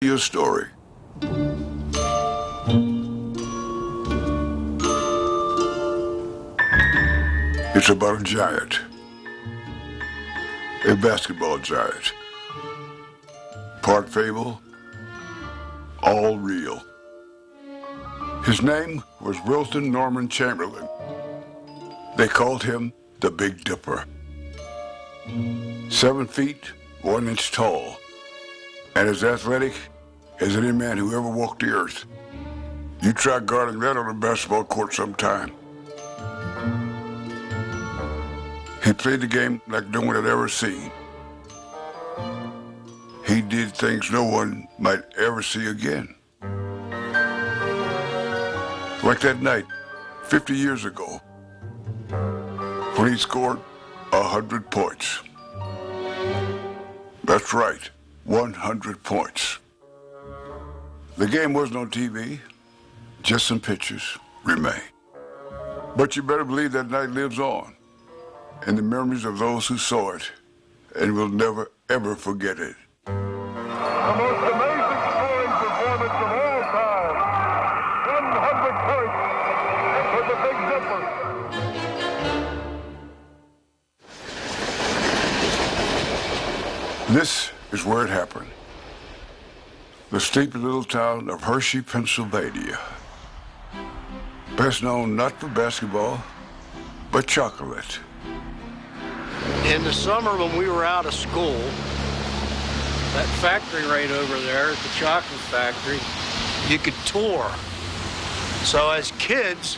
Your story. It's about a giant, a basketball giant. Part fable, all real. His name was Wilt Chamberlain. They called him the Big Dipper. 7 feet, 1 inch tall, and as athletic as any man who ever walked the earth. You try guarding that on a basketball court sometime. He played the game like no one had ever seen. He did things no one might ever see again. Like that night, 50 years ago, when he scored 100 points. That's right, 100 points. The game wasn't on TV, just some pictures remain. But you better believe that night lives on in the memories of those who saw it and will never, ever forget it. The most amazing scoring performance of all time. 100 points for the Big Dipper. This is where it happened. The sleepy little town of Hershey, Pennsylvania. Best known not for basketball, but chocolate. In the summer when we were out of school, that factory right over there, the chocolate factory, you could tour. So as kids,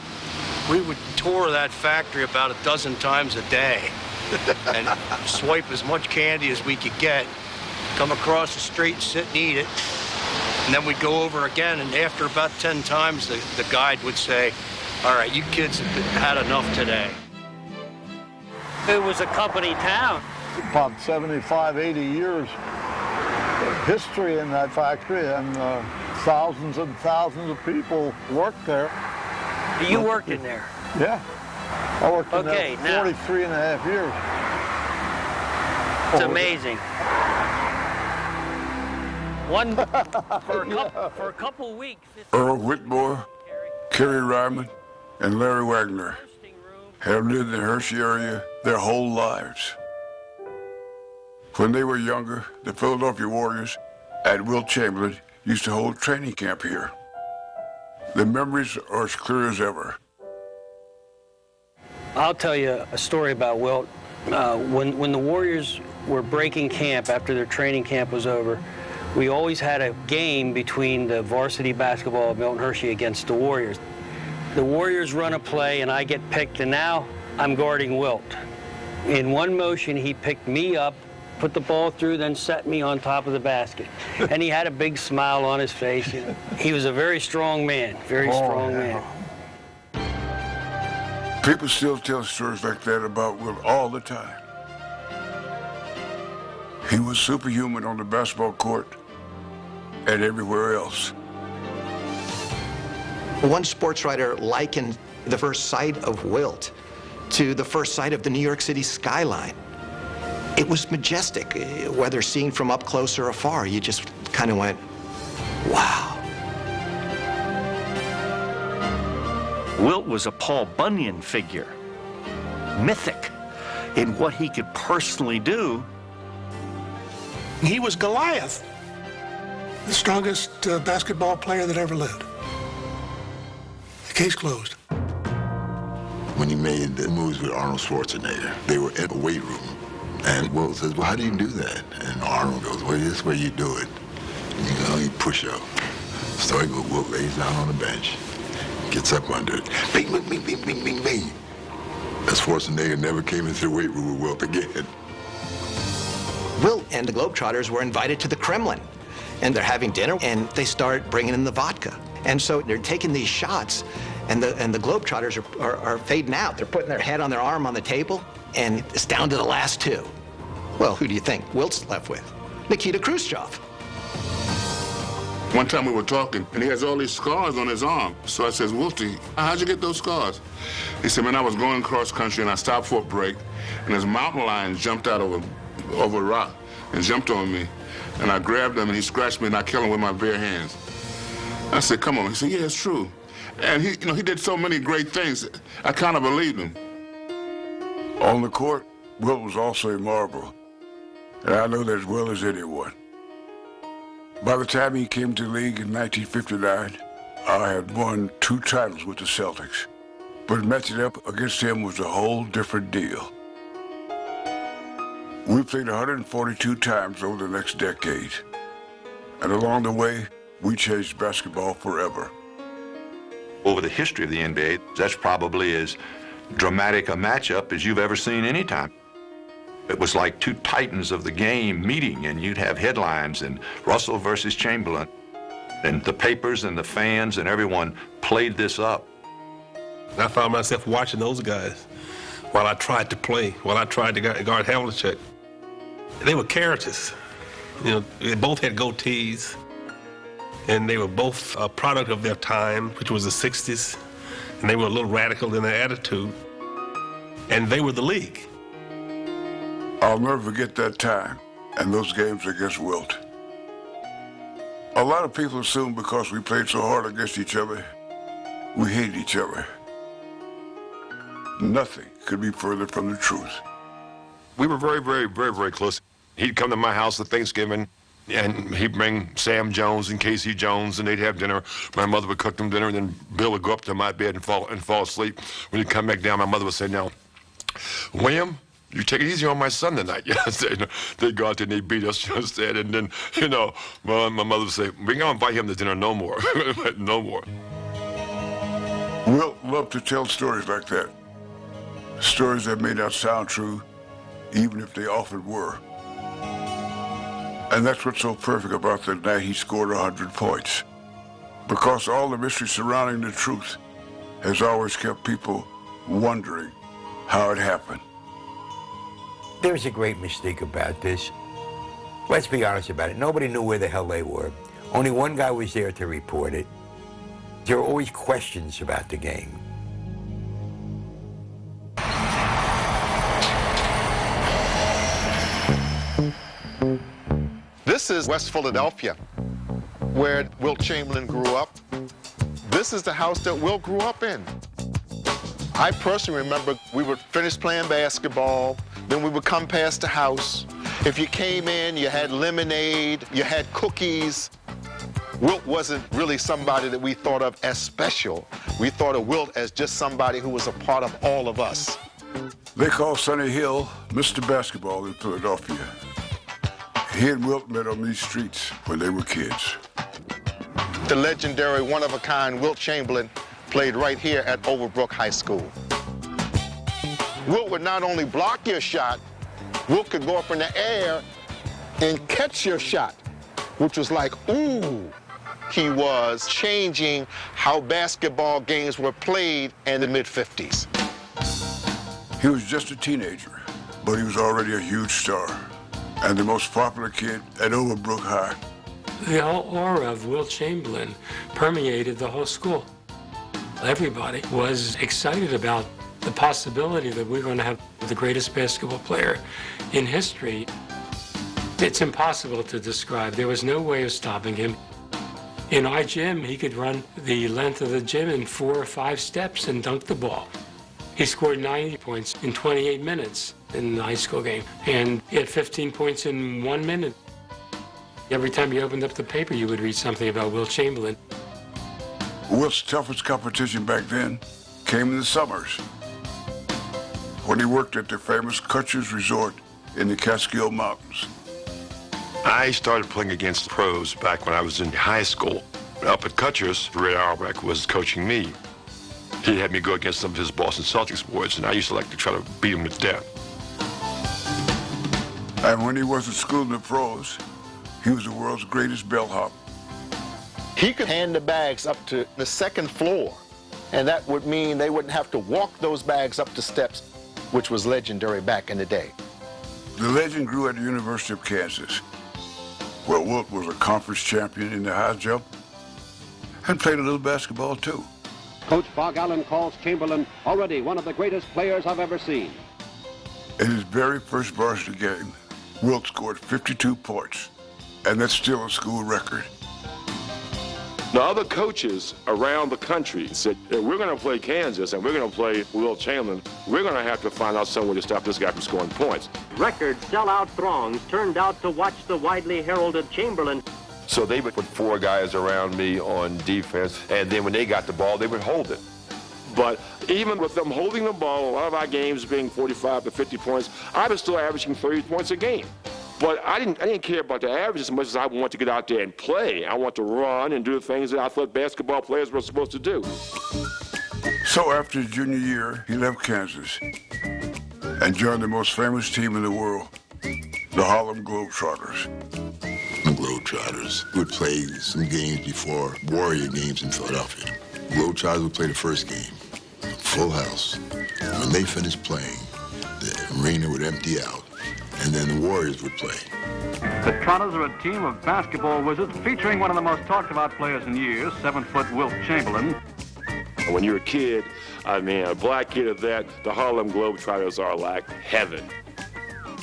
we would tour that factory about a dozen times a day and swipe as much candy as we could get, come across the street and sit and eat it. And then we'd go over again, and after about 10 times, the guide would say, all right, you kids have had enough today. It was a company town. About 75, 80 years of history in that factory, and thousands and thousands of people worked there. You worked in there? Yeah. I worked in there for 43 and a half years. It's amazing. For a couple weeks. Earl Whitmore, Kerry Ryman, and Larry Wagner have lived in the Hershey area their whole lives. When they were younger, the Philadelphia Warriors and Wilt Chamberlain used to hold training camp here. The memories are as clear as ever. I'll tell you a story about Wilt. When the Warriors were breaking camp after their training camp was over, we always had a game between the varsity basketball of Milton Hershey against the Warriors. The Warriors run a play and I get picked, and now I'm guarding Wilt. In one motion, he picked me up, put the ball through, then set me on top of the basket. And he had a big smile on his face. You know. He was a very strong man, very strong man. People still tell stories like that about Wilt all the time. He was superhuman on the basketball court and everywhere else. One sports writer likened the first sight of Wilt to the first sight of the New York City skyline. It was majestic, whether seen from up close or afar. You just kind of went, wow. Wilt was a Paul Bunyan figure, mythic in what he could personally do. He was Goliath, the strongest basketball player that ever lived. The case closed. When he made the moves with Arnold Schwarzenegger, they were in a weight room. And Wilt says, well, how do you do that? And Arnold goes, well, this is the way you do it. You know, you push up. So Wilt lays down on the bench, gets up under it. Bing, bing, bing, bing, bing, bing, bing. And Schwarzenegger never came into the weight room with Wilt again. Wilt and the Globetrotters were invited to the Kremlin, and they're having dinner, and they start bringing in the vodka. And so they're taking these shots, and the Globetrotters are fading out. They're putting their head on their arm on the table, and it's down to the last two. Well, who do you think Wilt's left with? Nikita Khrushchev. One time we were talking, and he has all these scars on his arm. So I says, Wilty, how'd you get those scars? He said, man, I was going cross country, and I stopped for a break, and this mountain lion jumped out over a rock and jumped on me. And I grabbed him, and he scratched me, and I killed him with my bare hands. I said, come on. He said, yeah, it's true. And he did so many great things, I kind of believed him. On the court, Wilt was also a marvel, and I know that as well as anyone. By the time he came to the league in 1959, I had won 2 titles with the Celtics, but matching up against him was a whole different deal. We played 142 times over the next decade, and along the way, we changed basketball forever. Over the history of the NBA, that's probably as dramatic a matchup as you've ever seen any time. It was like 2 titans of the game meeting, and you'd have headlines, and Russell versus Chamberlain, and the papers and the fans and everyone played this up. I found myself watching those guys while I tried to play, while I tried to guard Havlicek. They were characters. You know, they both had goatees, and they were both a product of their time, which was the 60s, and they were a little radical in their attitude, and they were the league. I'll never forget that time and those games against Wilt. A lot of people assume because we played so hard against each other, we hated each other. Nothing could be further from the truth. We were very close. He'd come to my house at Thanksgiving, and he'd bring Sam Jones and Casey Jones, and they'd have dinner. My mother would cook them dinner, and then Bill would go up to my bed and fall asleep. When he'd come back down, my mother would say, now, William, you take it easy on my son tonight. They'd go out there and they'd beat us just that. And then, my mother would say, we're going to invite him to dinner no more. No more. Wilt loved to tell stories like that. Stories that may not sound true, even if they often were. And that's what's so perfect about the night he scored 100 points. Because all the mystery surrounding the truth has always kept people wondering how it happened. There's a great mystique about this. Let's be honest about it. Nobody knew where the hell they were. Only one guy was there to report it. There were always questions about the game. This is West Philadelphia, where Wilt Chamberlain grew up. This is the house that Wilt grew up in. I personally remember we would finish playing basketball, then we would come past the house. If you came in, you had lemonade, you had cookies. Wilt wasn't really somebody that we thought of as special. We thought of Wilt as just somebody who was a part of all of us. They call Sonny Hill Mr. Basketball in Philadelphia. He and Wilt met on these streets when they were kids. The legendary, one-of-a-kind Wilt Chamberlain played right here at Overbrook High School. Wilt would not only block your shot, Wilt could go up in the air and catch your shot, which was like, ooh. He was changing how basketball games were played in the mid-50s. He was just a teenager, but he was already a huge star and the most popular kid at Overbrook High. The whole aura of Wilt Chamberlain permeated the whole school. Everybody was excited about the possibility that we're going to have the greatest basketball player in history. It's impossible to describe. There was no way of stopping him. In our gym, he could run the length of the gym in 4 or 5 steps and dunk the ball. He scored 90 points in 28 minutes in the high school game, and he had 15 points in 1 minute. Every time you opened up the paper, you would read something about Wilt Chamberlain. Wilt's toughest competition back then came in the summers, when he worked at the famous Kutcher's Resort in the Catskill Mountains. I started playing against pros back when I was in high school. Up at Kutcher's, Ray Auerbach was coaching me. He had me go against some of his Boston Celtics boys, and I used to like to try to beat him to death. And when he wasn't schooling the pros, he was the world's greatest bellhop. He could hand the bags up to the 2nd floor, and that would mean they wouldn't have to walk those bags up the steps, which was legendary back in the day. The legend grew at the University of Kansas, where Wilt was a conference champion in the high jump and played a little basketball too. Coach Bog Allen calls Chamberlain already one of the greatest players I've ever seen. In his very first varsity game, Wilt scored 52 points and that's still a school record. Now, other coaches around the country said, if we're going to play Kansas and we're going to play Wilt Chamberlain, we're going to have to find out some way to stop this guy from scoring points. Record sellout throngs turned out to watch the widely heralded Chamberlain. So they would put 4 guys around me on defense, and then when they got the ball, they would hold it. But even with them holding the ball, a lot of our games being 45 to 50 points, I was still averaging 30 points a game. But I didn't care about the average as much as I wanted to get out there and play. I want to run and do the things that I thought basketball players were supposed to do. So after his junior year, he left Kansas and joined the most famous team in the world, the Harlem Globetrotters. The Globetrotters would play some games before Warrior games in Philadelphia. Globetrotters would play the first game, full house. When they finished playing, the arena would empty out, and then the Warriors would play. The Trotters are a team of basketball wizards featuring one of the most talked about players in years, 7-foot Wilt Chamberlain. When you're a kid, I mean, a black kid at that, the Harlem Globetrotters are like heaven.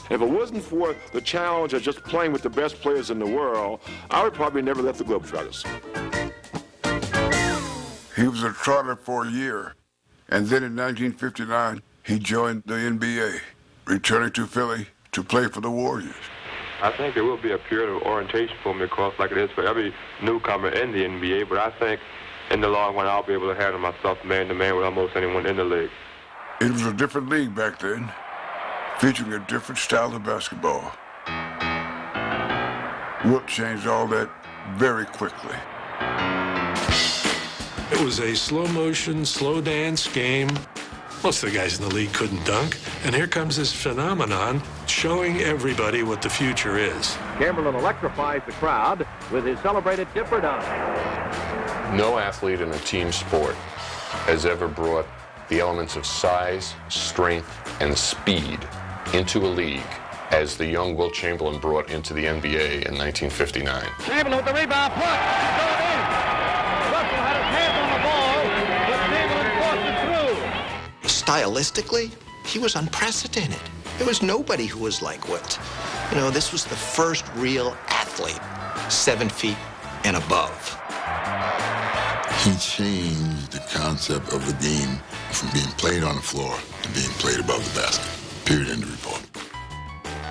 If it wasn't for the challenge of just playing with the best players in the world, I would probably never left the Globetrotters. He was a Trotter for a year, and then in 1959, he joined the NBA, returning to Philly to play for the Warriors. I think there will be a period of orientation for me, of course, like it is for every newcomer in the NBA, but I think in the long run, I'll be able to handle myself man-to-man with almost anyone in the league. It was a different league back then, featuring a different style of basketball. Wilt changed all that very quickly. It was a slow-motion, slow dance game. Most of the guys in the league couldn't dunk, and here comes this phenomenon showing everybody what the future is. Chamberlain electrifies the crowd with his celebrated dipper dunk. No athlete in a team sport has ever brought the elements of size, strength, and speed into a league as the young Wilt Chamberlain brought into the NBA in 1959. Chamberlain with the rebound, blocked. It's going in. Russell had his hands on the ball, but Chamberlain forced it through. Stylistically, he was unprecedented. There was nobody who was like Wilt. You know, this was the first real athlete, 7 feet and above. He changed the concept of the game from being played on the floor to being played above the basket. Period, end of report.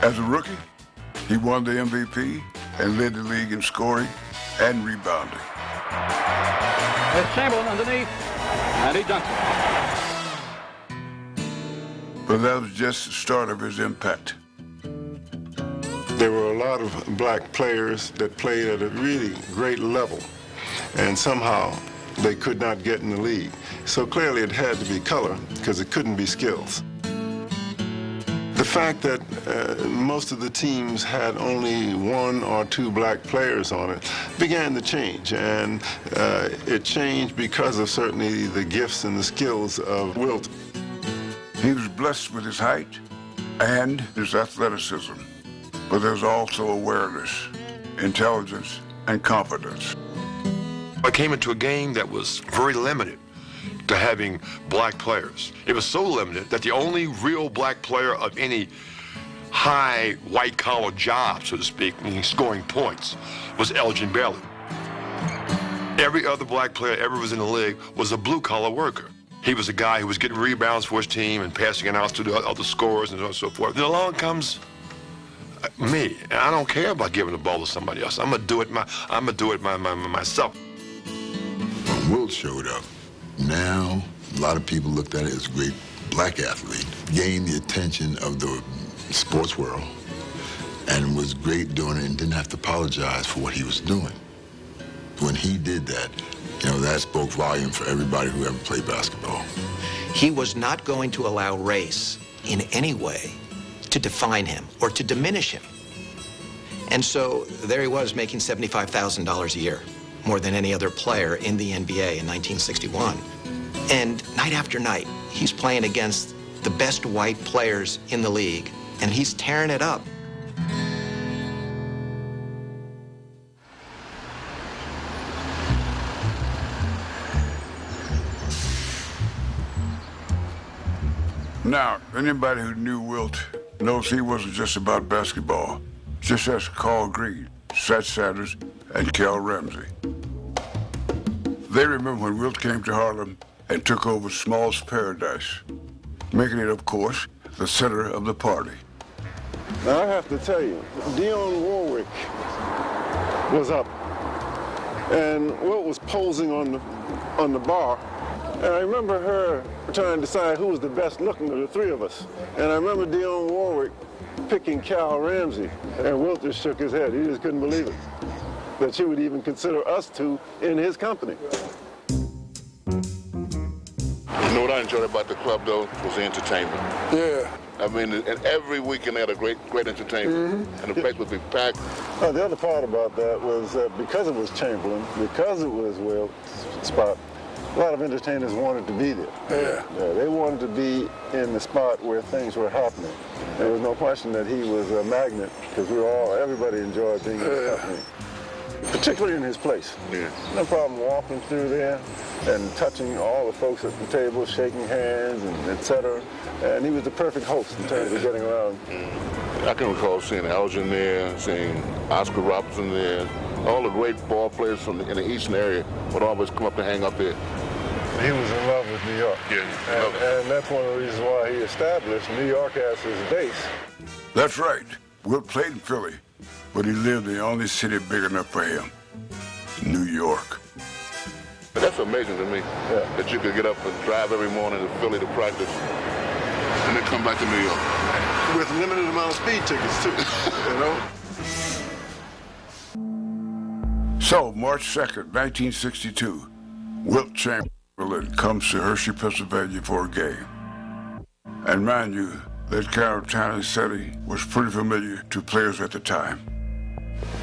As a rookie, he won the MVP and led the league in scoring and rebounding. There's Chamberlain underneath, and he dunks it. But that was just the start of his impact. There were a lot of black players that played at a really great level, and somehow they could not get in the league. So clearly it had to be color, because it couldn't be skills. The fact that most of the teams had only 1 or 2 black players on it began to change, and it changed because of certainly the gifts and the skills of Wilt. He was blessed with his height and his athleticism, but there's also awareness, intelligence, and confidence. I came into a game that was very limited to having black players. It was so limited that the only real black player of any high white-collar job, so to speak, meaning scoring points, was Elgin Bailey. Every other black player ever was in the league was a blue-collar worker. He was a guy who was getting rebounds for his team and passing it out to the other scorers and so on and so forth. Then along comes me, and I don't care about giving the ball to somebody else. I'm gonna do it myself. When Wilt showed up, now a lot of people looked at it as a great black athlete, gained the attention of the sports world, and was great doing it and didn't have to apologize for what he was doing. When he did that, you know, that spoke volume for everybody who ever played basketball. He was not going to allow race in any way to define him or to diminish him. And so there he was making $75,000 a year, more than any other player in the NBA in 1961. And night after night, he's playing against the best white players in the league, and he's tearing it up. Now, anybody who knew Wilt knows he wasn't just about basketball, just as Carl Green. Sat Sanders, and Cal Ramsey. They remember when Wilt came to Harlem and took over Small's Paradise, making it, of course, the center of the party. Now, I have to tell you, Dionne Warwick was up, and Wilt was posing on the bar, and I remember her trying to decide who was the best looking of the three of us. And I remember Dionne Warwick picking Cal Ramsey, and Wilt just shook his head. He just couldn't believe it, that she would even consider us two in his company. You know what I enjoyed about the club, though, was the entertainment. Yeah. I mean, and every weekend they had a great entertainment, and the place would be packed. The other part about that was that because it was Chamberlain, because it was Wilt's spot, a lot of entertainers wanted to be there. Yeah, they wanted to be in the spot where things were happening. There was no question that he was a magnet, because everybody enjoyed being in his company, particularly in his place. Yeah. No problem walking through there and touching all the folks at the table, shaking hands, and et cetera. And he was the perfect host in terms of getting around. I can recall seeing Elgin there, seeing Oscar Robertson there. All the great ball players in the Eastern area would always come up to hang up here. He was in love with New York. Yeah, and that's one of the reasons why he established New York as his base. That's right. Wilt played in Philly, but he lived in the only city big enough for him, New York. But that's amazing to me, that you could get up and drive every morning to Philly to practice, and then come back to New York. With a limited amount of speed tickets, too, you know? So, March 2nd, 1962, Wilt Chamberlain comes to Hershey, Pennsylvania for a game. And mind you, that kind of town and setting was pretty familiar to players at the time.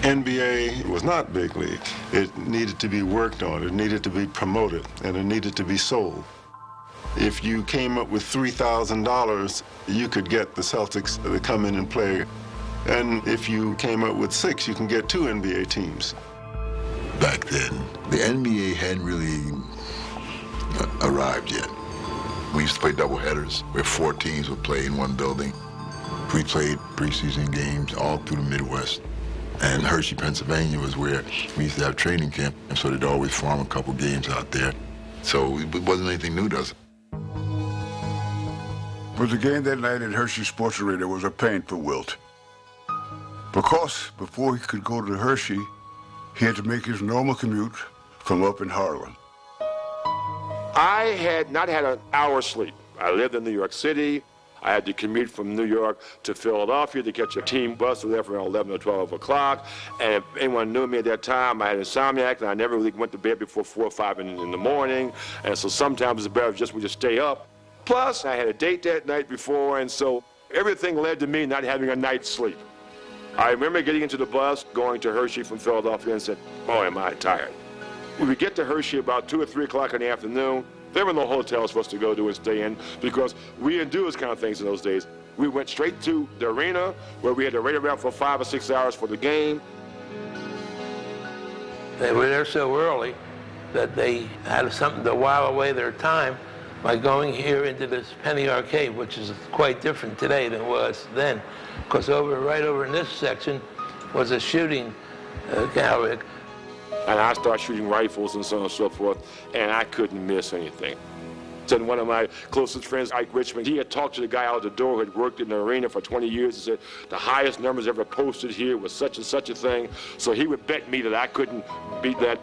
NBA was not big league. It needed to be worked on, it needed to be promoted, and it needed to be sold. If you came up with $3,000, you could get the Celtics to come in and play. And if you came up with $6,000, you can get 2 NBA teams. Back then, the NBA hadn't really arrived yet. We used to play doubleheaders where 4 teams would play in one building. We played preseason games all through the Midwest. And Hershey, Pennsylvania was where we used to have training camp, and so they'd always farm a couple games out there. So it wasn't anything new to us. But the game that night at Hershey Sports Arena was a pain for Wilt. Because before he could go to Hershey, he had to make his normal commute from up in Harlem. I had not had an hour's sleep. I lived in New York City. I had to commute from New York to Philadelphia to catch a team bus. We left around 11 or 12 o'clock. And if anyone knew me at that time, I had insomniac, and I never really went to bed before 4 or 5 in the morning. And so sometimes it's better just we just stay up. Plus, I had a date that night before, and so everything led to me not having a night's sleep. I remember getting into the bus, going to Hershey from Philadelphia, and said, boy, am I tired. We would get to Hershey about 2 or 3 o'clock in the afternoon. There were no hotels for us to go to and stay in because we didn't do those kind of things in those days. We went straight to the arena where we had to wait around for 5 or 6 hours for the game. They were there so early that they had something to while away their time by going here into this penny arcade, which is quite different today than it was then. Because right over in this section was a shooting gallery. And I started shooting rifles and so on and so forth, and I couldn't miss anything. And one of my closest friends, Ike Richmond, he had talked to the guy out the door who had worked in the arena for 20 years and said the highest numbers ever posted here was such and such a thing. So he would bet me that I couldn't beat that,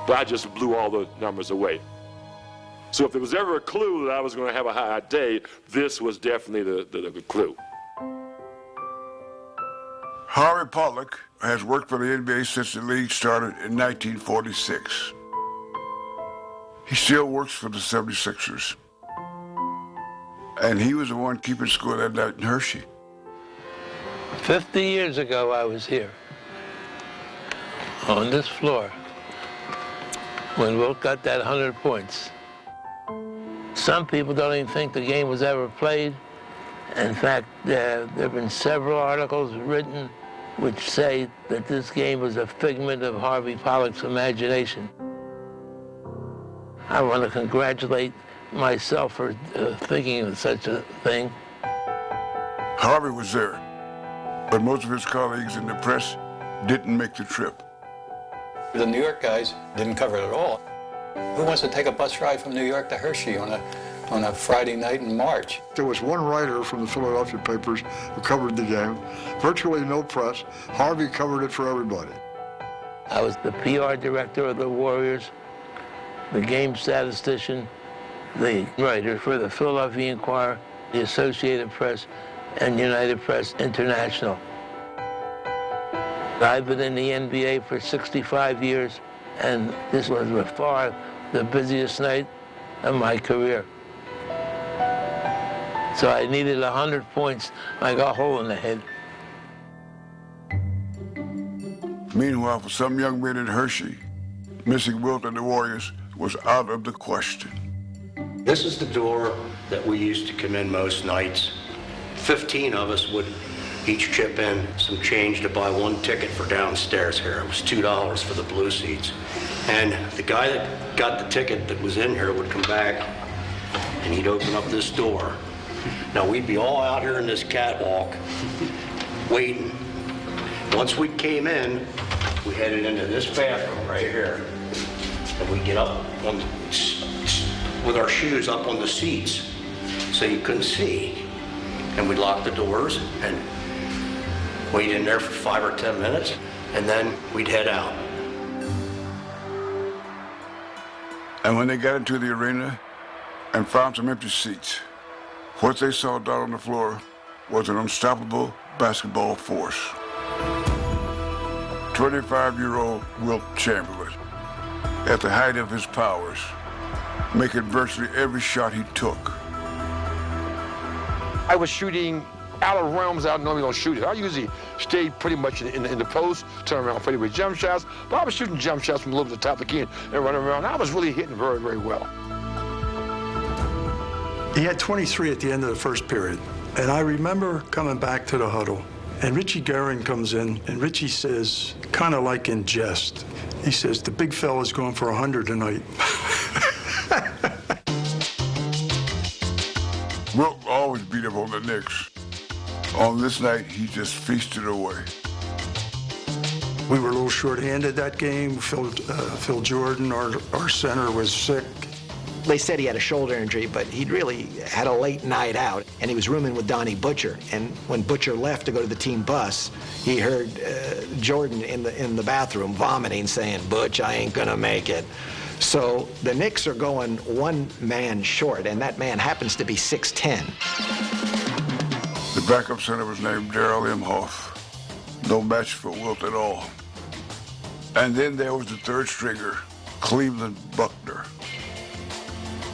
but I just blew all the numbers away. So if there was ever a clue that I was going to have a high day, this was definitely the clue. Harvey Pollack has worked for the NBA since the league started in 1946. He still works for the 76ers. And he was the one keeping score that night in Hershey. 50 years ago, I was here on this floor when Wilt got that 100 points. Some people don't even think the game was ever played. In fact, there have been several articles written which say that this game was a figment of Harvey Pollack's imagination. I want to congratulate myself for thinking of such a thing. Harvey was there, but most of his colleagues in the press didn't make the trip. The New York guys didn't cover it at all. Who wants to take a bus ride from New York to Hershey on a Friday night in March? There was one writer from the Philadelphia papers who covered the game, virtually no press. Harvey covered it for everybody. I was the PR director of the Warriors, the game statistician, the writer for the Philadelphia Inquirer, the Associated Press, and United Press International. I've been in the NBA for 65 years, and this was by far the busiest night of my career. So I needed 100 points. I got a hole in the head. Meanwhile, for some young men at Hershey, missing Wilt and the Warriors was out of the question. This is the door that we used to come in most nights. 15 of us would each chip in some change to buy one ticket for downstairs here. It was $2 for the blue seats. And the guy that got the ticket that was in here would come back and he'd open up this door. Now we'd be all out here in this catwalk waiting. Once we came in, we headed into this bathroom right here. And we'd get up on with our shoes up on the seats so you couldn't see. And we'd lock the doors and wait in there for 5 or 10 minutes, and then we'd head out. And when they got into the arena and found some empty seats, what they saw down on the floor was an unstoppable basketball force. 25-year-old Wilt Chamberlain, at the height of his powers, making virtually every shot he took. I was shooting out of realms I normally don't shoot it. I usually stayed pretty much in the post, turn around, fade away jump shots, but I was shooting jump shots from a little bit the top of the key and running around. I was really hitting very, very well. He had 23 at the end of the first period, and I remember coming back to the huddle, and Richie Guerin comes in, and Richie says, kind of like in jest, he says, the big fella's going for 100 tonight. Wilt always beat up on the Knicks. On this night, he just feasted away. We were a little short-handed that game. Phil Jordan, our center, was sick. They said he had a shoulder injury, but he'd really had a late night out, and he was rooming with Donnie Butcher. And when Butcher left to go to the team bus, he heard Jordan in the bathroom vomiting, saying, "Butch, I ain't gonna make it." So the Knicks are going one man short, and that man happens to be 6'10". The backup center was named Darrell Imhoff. No match for Wilt at all. And then there was the third stringer, Cleveland Buckner.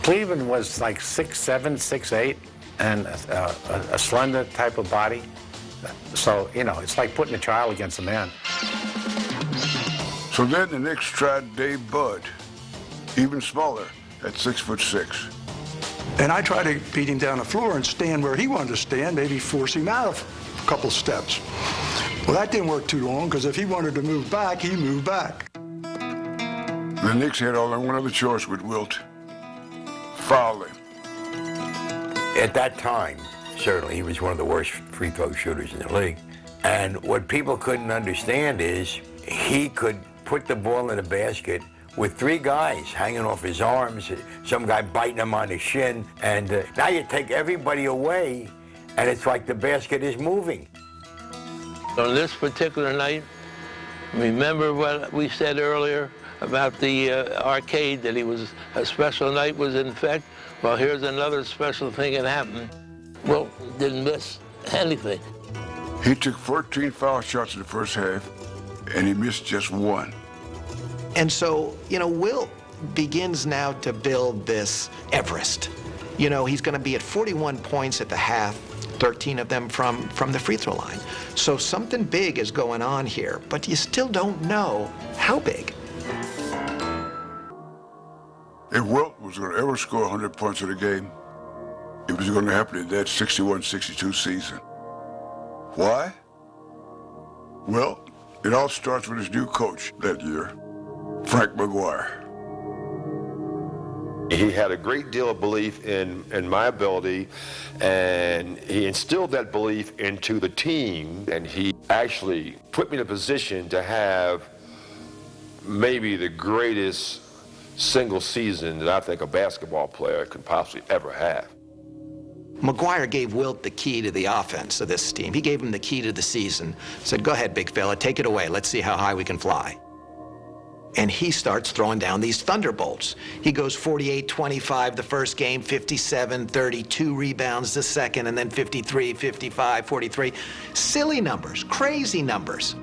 Cleveland was like 6'7", 6'8", and a slender type of body. So, you know, it's like putting a child against a man. So then the Knicks tried Dave Budd, even smaller, at 6'6". And I tried to beat him down the floor and stand where he wanted to stand, maybe force him out a couple steps. Well, that didn't work too long, because if he wanted to move back, he moved back. The Knicks had only one other choice with Wilt: foul him. At that time, certainly, he was one of the worst free throw shooters in the league. And what people couldn't understand is he could put the ball in the basket with 3 guys hanging off his arms, some guy biting him on the shin, and now you take everybody away, and it's like the basket is moving. On this particular night, remember what we said earlier about the arcade, that he was a special night was in effect? Well, here's another special thing that happened. Well, didn't miss anything. He took 14 foul shots in the first half, and he missed just 1. And so, you know, Wilt begins now to build this Everest. You know, he's going to be at 41 points at the half, 13 of them from the free throw line. So something big is going on here, but you still don't know how big. If Wilt was going to ever score 100 points in a game, it was going to happen in that 61-62 season. Why? Well, it all starts with his new coach that year, Frank McGuire. He had a great deal of belief in my ability, and he instilled that belief into the team, and he actually put me in a position to have maybe the greatest single season that I think a basketball player could possibly ever have. McGuire gave Wilt the key to the offense of this team. He gave him the key to the season. Said, go ahead, big fella, take it away. Let's see how high we can fly. And he starts throwing down these thunderbolts. He goes 48-25 the first game, 57, 32 rebounds the second, and then 53, 55, 43. Silly numbers, crazy numbers.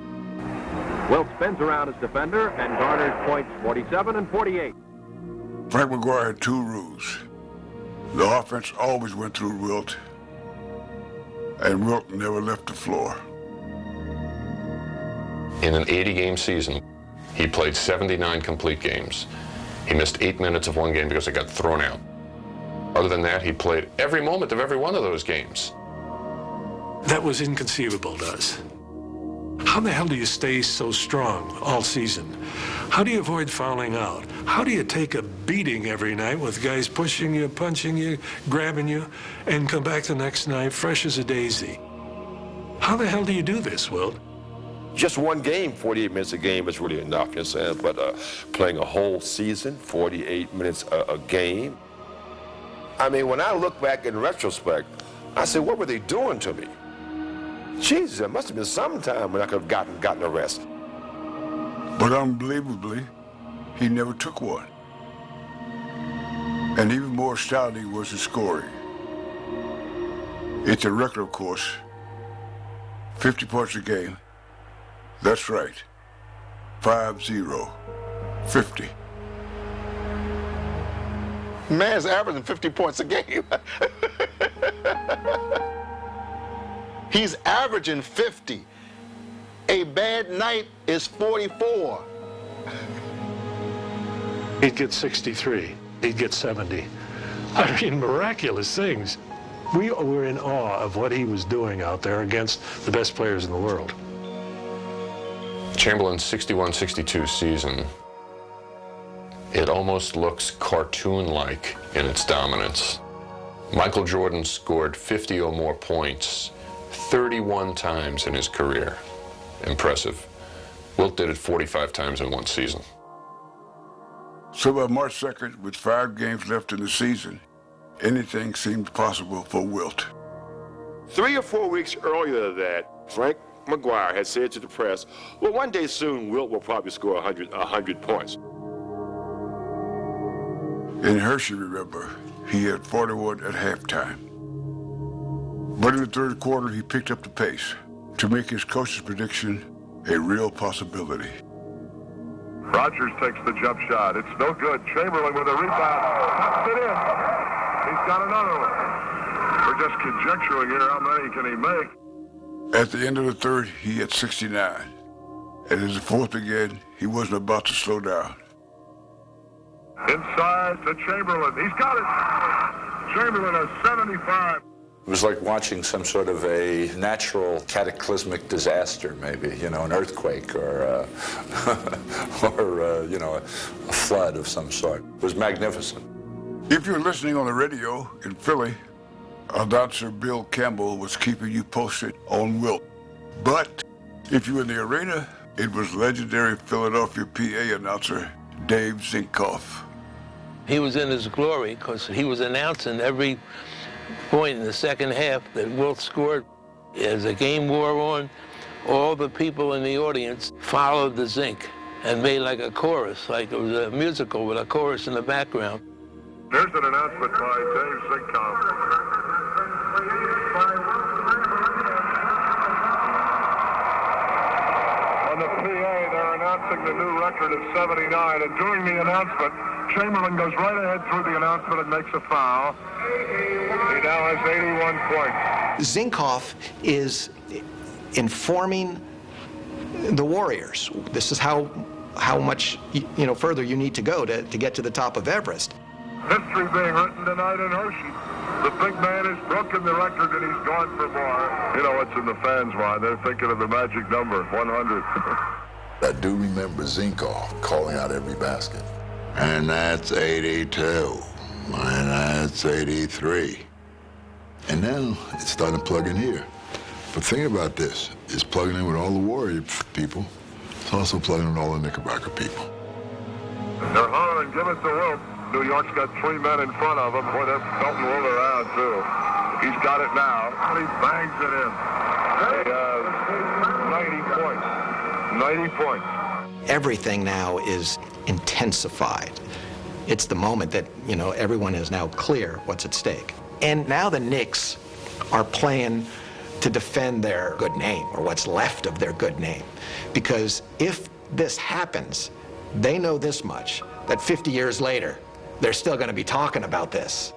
Wilt spins around his defender and garners points 47 and 48. Frank McGuire had two rules. The offense always went through Wilt, and Wilt never left the floor. In an 80-game season, he played 79 complete games. He missed 8 minutes of one game because it got thrown out. Other than that, he played every moment of every one of those games. That was inconceivable to us. How the hell do you stay so strong all season? How do you avoid fouling out? How do you take a beating every night with guys pushing you, punching you, grabbing you, and come back the next night fresh as a daisy? How the hell do you do this, Wilt? Just one game, 48 minutes a game is really enough, you know what I'm saying? But playing a whole season, 48 minutes a game. I mean, when I look back in retrospect, I say, what were they doing to me? Jesus, there must have been some time when I could have gotten a rest. But unbelievably, he never took one. And even more astounding was his scoring. It's a record, of course. 50 points a game. That's right. 5-0. 50. Man's averaging 50 points a game. He's averaging 50. A bad night is 44. He'd get 63. He'd get 70. I mean, miraculous things. We were in awe of what he was doing out there against the best players in the world. Chamberlain's 61-62 season, it almost looks cartoon-like in its dominance. Michael Jordan scored 50 or more points 31 times in his career. Impressive. Wilt did it 45 times in one season. So by March 2nd, with 5 games left in the season, anything seemed possible for Wilt. 3 or 4 weeks earlier than that, Frank McGuire had said to the press, well, one day soon, Wilt will probably score 100 points. In Hershey, remember, he had 41 at halftime. But in the third quarter, he picked up the pace to make his coach's prediction a real possibility. Rogers takes the jump shot. It's no good. Chamberlain with a rebound. Pops it in. He's got another one. We're just conjecturing here. How many can he make? At the end of the third, he had 69. And as the fourth began, he wasn't about to slow down. Inside to Chamberlain. He's got it. Chamberlain has 75. It was like watching some sort of a natural cataclysmic disaster, maybe, you know, an earthquake or, you know, a flood of some sort. It was magnificent. If you're listening on the radio in Philly, announcer Bill Campbell was keeping you posted on Wilt. But if you were in the arena, it was legendary Philadelphia PA announcer Dave Zinkoff. He was in his glory because he was announcing every point in the second half that Wilt scored. As the game wore on, all the people in the audience followed the Zink and made like a chorus, like it was a musical with a chorus in the background. There's an announcement by Dave Zinkoff. On the PA, they're announcing the new record of 79, and during the announcement, Chamberlain goes right ahead through the announcement and makes a foul. He now has 81 points. Zinkoff is informing the Warriors. This is how much further you need to go to get to the top of Everest. History being written tonight in Hershey. The big man has broken the record and he's gone for more. You know what's in the fans' mind? They're thinking of the magic number, 100. I do remember Zinkoff calling out every basket. And that's 82. Man, that's 83. And now it's starting to plug in here. But think about this. It's plugging in with all the Warrior people. It's also plugging in with all the Knickerbocker people. They're hollering, give it to Wilt. New York's got 3 men in front of him. Boy, they're belting Wilt around, too. He's got it now, and he bangs it in. He has 90 points. 90 points. Everything now is intensified. It's the moment that, you know, everyone is now clear what's at stake. And now the Knicks are playing to defend their good name, or what's left of their good name. Because if this happens, they know this much, that 50 years later, they're still going to be talking about this.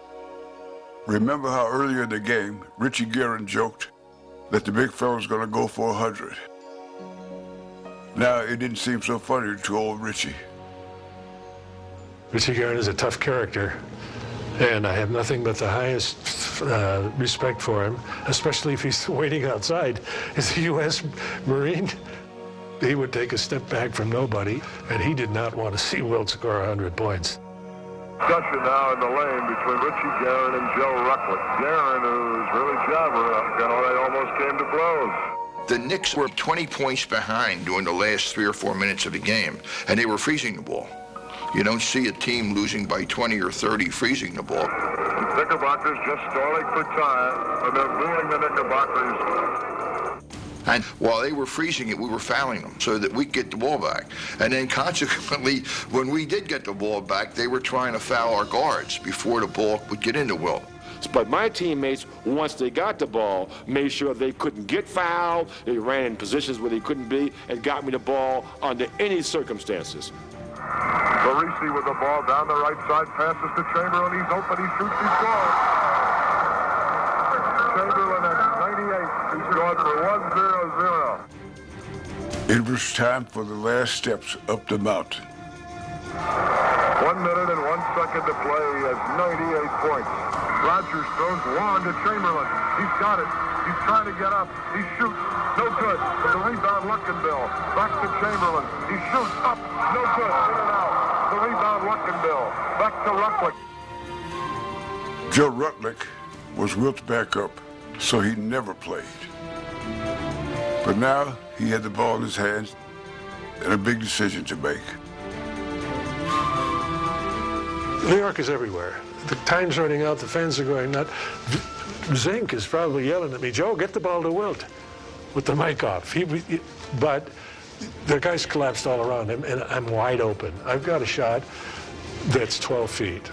Remember how earlier in the game, Richie Guerin joked that the big fella's gonna go for 100. Now it didn't seem so funny to old Richie. Richie Guerin is a tough character, and I have nothing but the highest respect for him, especially if he's waiting outside. As a U.S. Marine, he would take a step back from nobody, and he did not want to see Wilt score 100 points. Discussion now in the lane between Richie Guerin and Joe Rucklick. Guerin, who's really jabbering, you know, they almost came to blows. The Knicks were 20 points behind during the last 3 or 4 minutes of the game, and they were freezing the ball. You don't see a team losing by 20 or 30 freezing the ball. The Knickerbockers just stalling for time, and they're booing the Knickerbockers. And while they were freezing it, we were fouling them so that we'd get the ball back. And then consequently, when we did get the ball back, they were trying to foul our guards before the ball would get into Wilt. But my teammates, once they got the ball, made sure they couldn't get fouled. They ran in positions where they couldn't be and got me the ball under any circumstances. Barisi with the ball down the right side, passes to Chamberlain. He's open, he shoots, he scores. Chamberlain at 98. He's scored for 1-0-0. It was time for the last steps up the mountain. 1 minute and 1 second to play. He has 98 points. Rogers throws long to Chamberlain. He's got it. He's trying to get up. He shoots. No good. The rebound, Luckenbill. Back to Chamberlain. He shoots up. No good. In and out. The rebound, Luckenbill. Back to Rucklick. Joe Rucklick was Wilt's backup, so he never played. But now he had the ball in his hands and a big decision to make. New York is everywhere. The time's running out, the fans are going nuts. Zink is probably yelling at me, Joe, get the ball to Wilt with the mic off. But the guys collapsed all around him, and I'm wide open. I've got a shot that's 12 feet.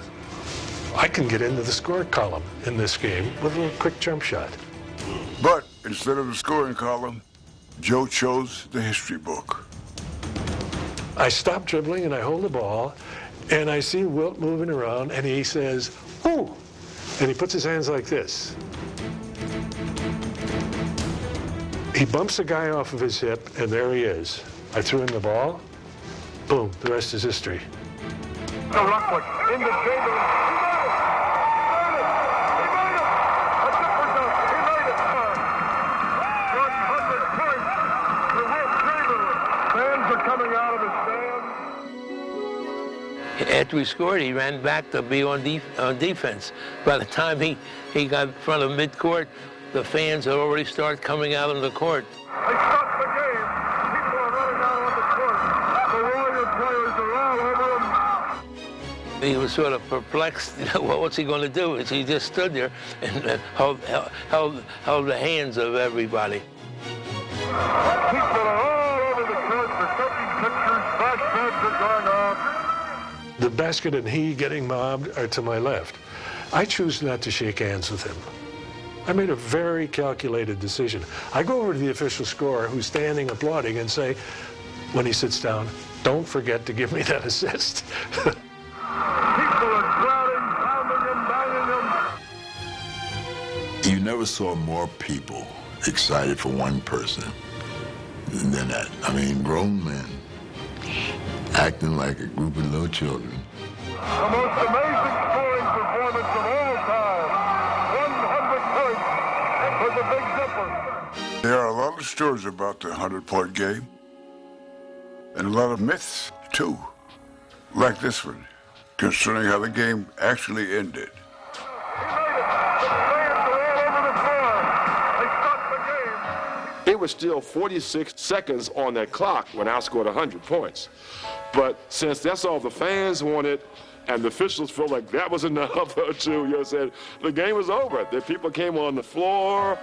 I can get into the score column in this game with a little quick jump shot. But instead of the scoring column, Joe chose the history book. I stop dribbling and I hold the ball, and I see Wilt moving around, and he says, "Ooh," and he puts his hands like this. He bumps the guy off of his hip, and there he is. I threw in the ball. Boom, the rest is history. To Rucklick, into Chamberlain. Coming out of the stand. After he scored, he ran back to be on defense. By the time he got in front of midcourt, the fans had already started coming out on the court. They stopped the game. People are running out on the court. The Warrior players are all over him. He was sort of perplexed. You know, what's he going to do? He just stood there and held the hands of everybody. People are all over the court. They're taking pictures. Flash pads are going off. The basket and he getting mobbed are to my left. I choose not to shake hands with him. I made a very calculated decision. I go over to the official scorer who's standing applauding and say, when he sits down, don't forget to give me that assist. People are crowding, pounding him, banging him. You never saw more people excited for one person than that. I mean, grown men acting like a group of little children. The most amazing scoring performance of all time. 100 points for the Big Zipper. There are a lot of stories about the 100-point game, and a lot of myths, too. Like this one. concerning how the game actually ended. It was still 46 seconds on that clock when I scored 100 points. But since that's all the fans wanted, and the officials felt like that was enough to, said the game was over. The people came on the floor.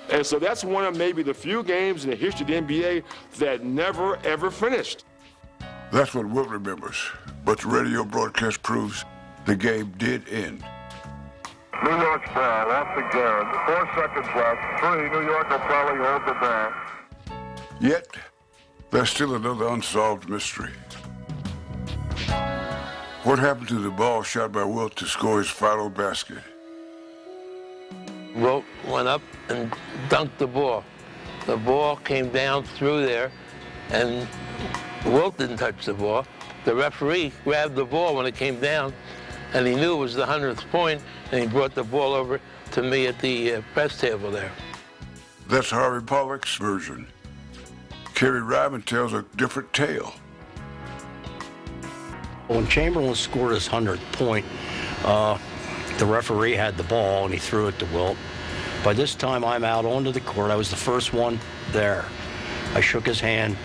And so that's one of maybe the few games in the history of the NBA that never, ever finished. That's what Wilt remembers, but the radio broadcast proves the game did end. New York's ball off the Garrett. 4 seconds left. 3. New York will probably hold the ball. Yet, there's still another unsolved mystery. What happened to the ball shot by Wilt to score his final basket? Wilt went up and dunked the ball. The ball came down through there, and Wilt didn't touch the ball. The referee grabbed the ball when it came down, and he knew it was the 100th point, and he brought the ball over to me at the press table there. That's Harvey Pollack's version. Kerry Ryman tells a different tale. When Chamberlain scored his 100th point, the referee had the ball and he threw it to Wilt. By this time, I'm out onto the court. I was the first one there. I shook his hand,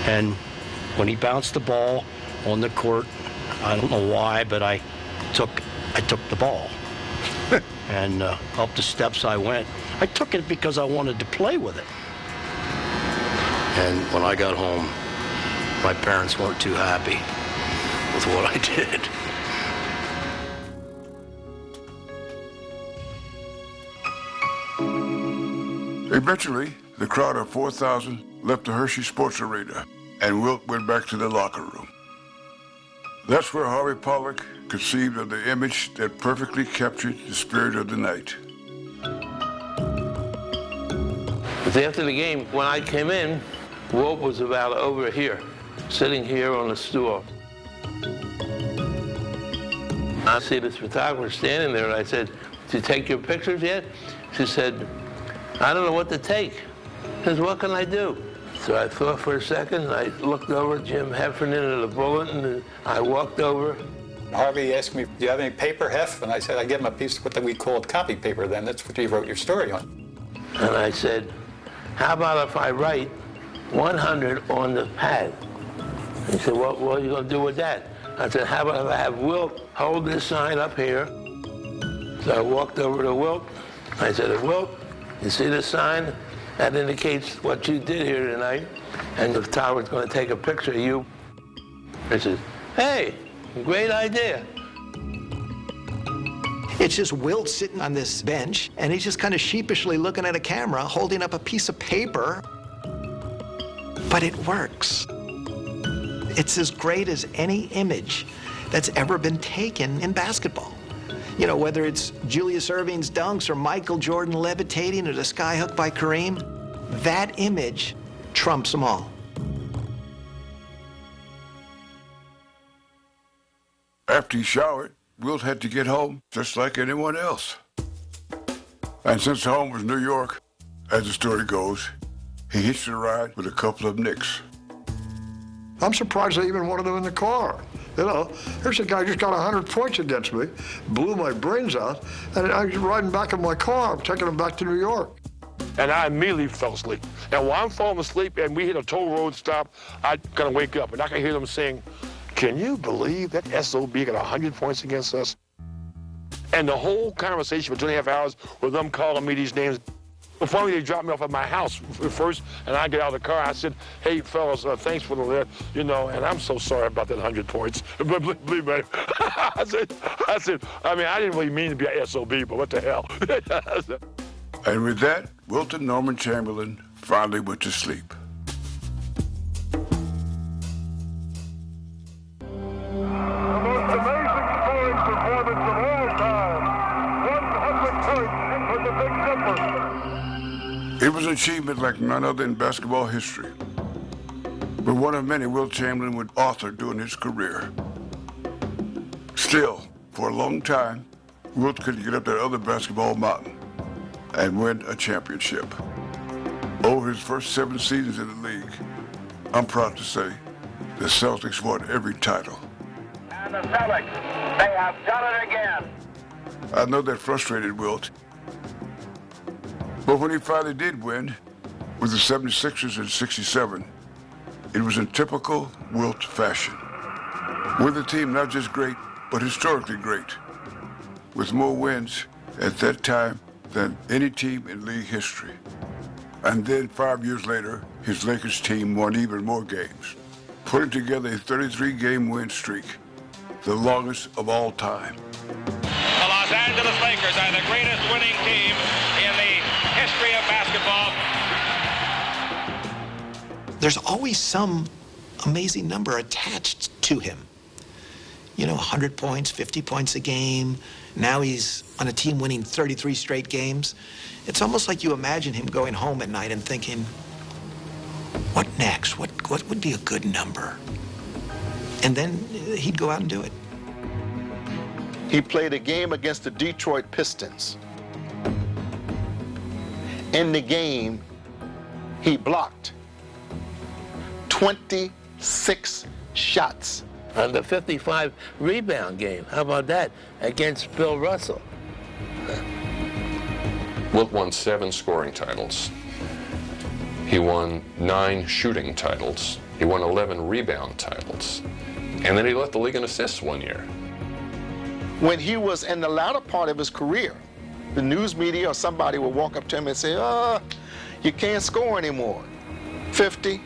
and when he bounced the ball on the court, I don't know why, but I took the ball. And up the steps I went. I took it because I wanted to play with it. And when I got home, my parents weren't too happy with what I did. Eventually, the crowd of 4,000 left the Hershey Sports Arena, and Wilt went back to the locker room. That's where Harvey Pollack conceived of the image that perfectly captured the spirit of the night. After the game, when I came in, Wilt was about over here, sitting here on a stool. I see this photographer standing there, and I said, "Did you take your pictures yet?" She said, "I don't know what to take." I said, "What can I do?" So I thought for a second, and I looked over at Jim Heffernan at the Bulletin, and I walked over. Harvey asked me, "Do you have any paper, Hef?" And I said, "I give him a piece of what we called copy paper then. That's what you wrote your story on." And I said, "How about if I write 100 on the pad?" He said, "What are you going to do with that?" I said, "How about if I have Wilt hold this sign up here?" So I walked over to Wilt. I said, "Wilt, you see this sign? That indicates what you did here tonight. And the photographer's going to take a picture of you." He says, "Hey, great idea." It's just Wilt sitting on this bench, and he's just kind of sheepishly looking at a camera, holding up a piece of paper. But it works. It's as great as any image that's ever been taken in basketball. You know, whether it's Julius Erving's dunks or Michael Jordan levitating or the skyhook by Kareem, that image trumps them all. After he showered, Wilt had to get home just like anyone else. And since home was New York, as the story goes, he hitched a ride with a couple of Knicks. I'm surprised they even wanted him in the car. You know, here's a guy who just got 100 points against me, blew my brains out, and I was riding back in my car, taking him back to New York. And I immediately fell asleep. And while I'm falling asleep and we hit a toll road stop, I kind of wake up and I can hear them saying, "Can you believe that SOB got 100 points against us?" And the whole conversation for 2.5 hours with them calling me these names. Finally, they dropped me off at my house first, and I get out of the car. I said, "Hey, fellas, thanks for the lift, you know, and I'm so sorry about that 100 points." But believe me, I said, I mean, I didn't really mean to be a SOB, but what the hell? And with that, Wilt and Norman Chamberlain finally went to sleep. It was an achievement like none other in basketball history, but one of many Wilt Chamberlain would author during his career. Still, for a long time, Wilt couldn't get up that other basketball mountain and win a championship. Over his first 7 seasons in the league, I'm proud to say the Celtics won every title. And the Celtics, they have done it again. I know that frustrated Wilt. But when he finally did win, with the 76ers in '67, it was in typical Wilt fashion. With a team not just great, but historically great, with more wins at that time than any team in league history. And then 5 years later, his Lakers team won even more games, putting together a 33-game win streak, the longest of all time. The Los Angeles Lakers are the greatest winning team in the history of basketball. There's always some amazing number attached to him. You know, 100 points, 50 points a game. Now he's on a team winning 33 straight games. It's almost like you imagine him going home at night and thinking, what next? What would be a good number? And then he'd go out and do it. He played a game against the Detroit Pistons. In the game, he blocked 26 shots. On the 55 rebound game, how about that, against Bill Russell? Wilt won 7 scoring titles. He won 9 shooting titles. He won 11 rebound titles. And then he led the league in assists one year. When he was in the latter part of his career, the news media or somebody would walk up to him and say, you can't score anymore. 50,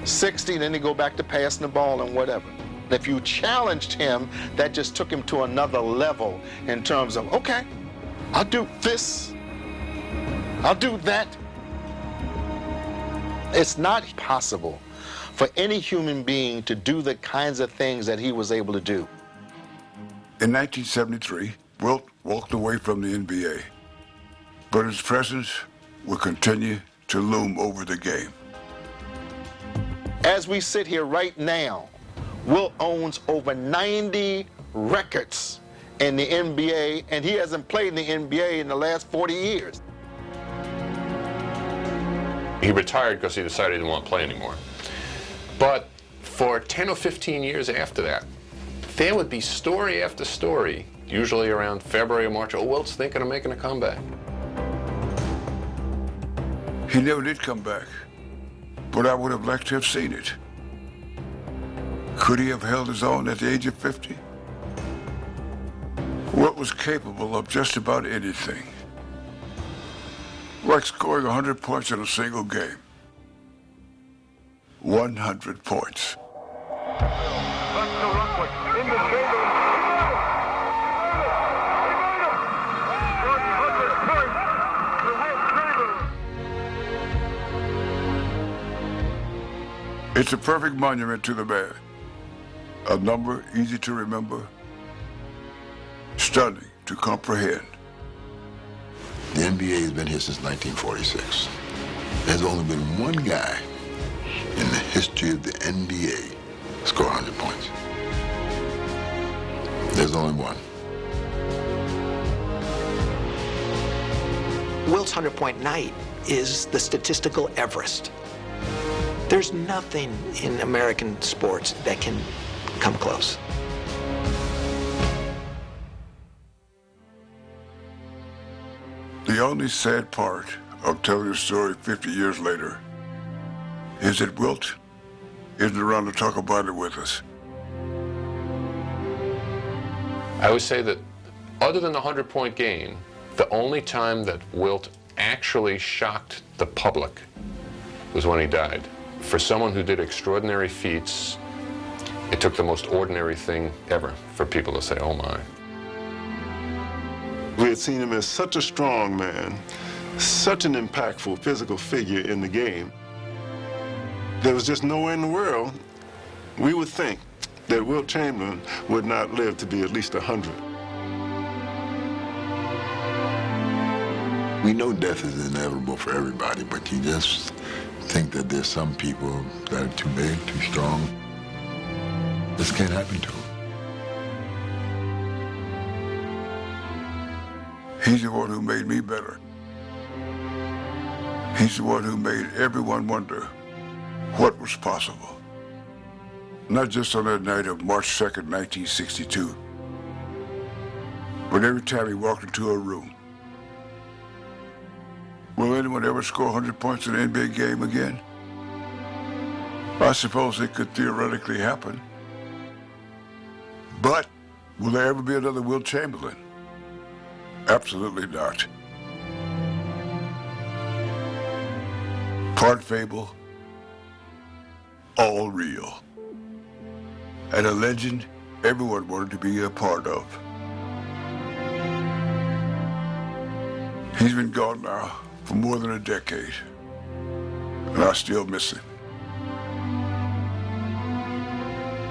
60, then he go back to passing the ball and whatever. If you challenged him, that just took him to another level in terms of, okay, I'll do this, I'll do that. It's not possible for any human being to do the kinds of things that he was able to do. In 1973, Wilt walked away from the NBA, but his presence will continue to loom over the game. As we sit here right now, Wilt owns over 90 records in the NBA, and he hasn't played in the NBA in the last 40 years. He retired because he decided he didn't want to play anymore. But for 10 or 15 years after that, there would be story after story, usually around February or March, oh, Wilt's thinking of making a comeback. He never did come back, but I would have liked to have seen it. Could he have held his own at the age of 50? Wilt was capable of just about anything, like scoring 100 points in a single game. 100 points. It's a perfect monument to the man. A number easy to remember, stunning to comprehend. The NBA has been here since 1946. There's only been one guy in the history of the NBA score 100 points. There's only one. Wilt's 100-point night is the statistical Everest. There's nothing in American sports that can come close. The only sad part of telling the story 50 years later is that Wilt isn't around to talk about it with us. I would say that other than the 100-point game, the only time that Wilt actually shocked the public was when he died. For someone who did extraordinary feats, it took the most ordinary thing ever for people to say, oh my. We had seen him as such a strong man, such an impactful physical figure in the game. There was just nowhere in the world we would think that Wilt Chamberlain would not live to be at least 100. We know death is inevitable for everybody, but you just think that there's some people that are too big, too strong. This can't happen to them. He's the one who made me better. He's the one who made everyone wonder what was possible. Not just on that night of March 2nd, 1962, but every time he walked into a room. Will anyone ever score 100 points in an NBA game again? I suppose it could theoretically happen. But will there ever be another Wilt Chamberlain? Absolutely not. Part fable, all real. And a legend everyone wanted to be a part of. He's been gone now for more than a decade, and I still miss him.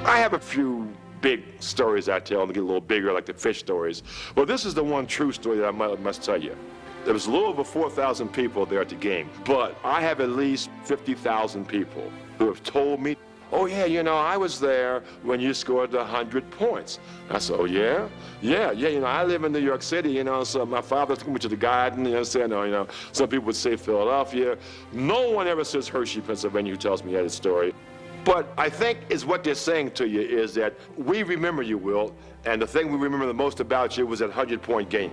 I have a few big stories I tell, and they get a little bigger, like the fish stories. Well, this is the one true story that I must tell you. There was a little over 4,000 people there at the game, but I have at least 50,000 people who have told me, oh yeah, you know, I was there when you scored 100 points. I said, oh yeah? Yeah, you know, I live in New York City, you know, so my father took me to the Garden, you know, some people would say Philadelphia. No one ever says Hershey, Pennsylvania, who tells me that story. But I think is what they're saying to you is that we remember you, Wilt, and the thing we remember the most about you was that 100-point game.